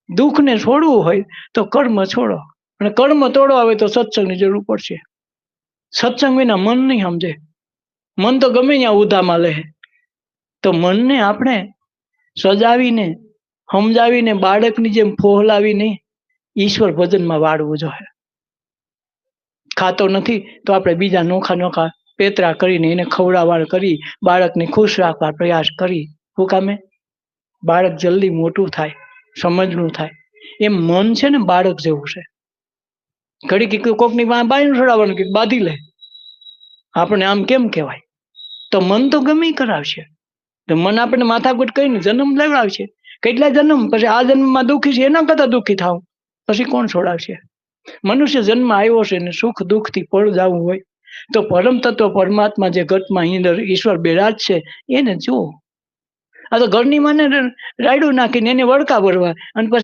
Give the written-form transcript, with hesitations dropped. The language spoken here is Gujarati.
દુઃખને છોડવું હોય તો કર્મ છોડો, અને કર્મ તોડવા હોય તો સત્સંગની જરૂર પડશે. સત્સંગ વિના મન નહીં સમજે. મન તો ગમે ત્યાં ઉધામાં લે. તો મનને આપણે સજાવીને સમજાવીને બાળકની જેમ ફોહલાવીને ઈશ્વર ભજનમાં વાળવું જોઈએ. ખાતો નથી તો આપણે બીજા નોખા નોખા પેતરા કરીને એને ખવડાવવા કરી બાળકને ખુશ રાખવા પ્રયાસ કરી. શું કામે? બાળક જલ્દી મોટું થાય, સમજનું થાય. એમ મન છે ને બાળક જેવું છે. ઘડી કોકની બાયું છોડાવવાનું કે બાંધી લે, આપણે આમ કેમ કહેવાય? તો મન તો ગમે કરાવશે. તો મન આપણે માથાકૂટ કરીને જન્મ લેવડાવશે. કેટલા જન્મ પછી આ જન્મમાં દુઃખી છે એના કરતા દુઃખી થાવ પછી કોણ છોડાવશે? મનુષ્ય જન્મ આવ્યો છે ને સુખ દુઃખ થી પળ જવું હોય તો પરમ તત્વ પરમાત્મા જે ઘટમાં અંદર ઈશ્વર બિરાજ છે એને જુઓ. આ તો ઘરની માને રાયડું નાખીને એને વળકા ભરવા અને પછી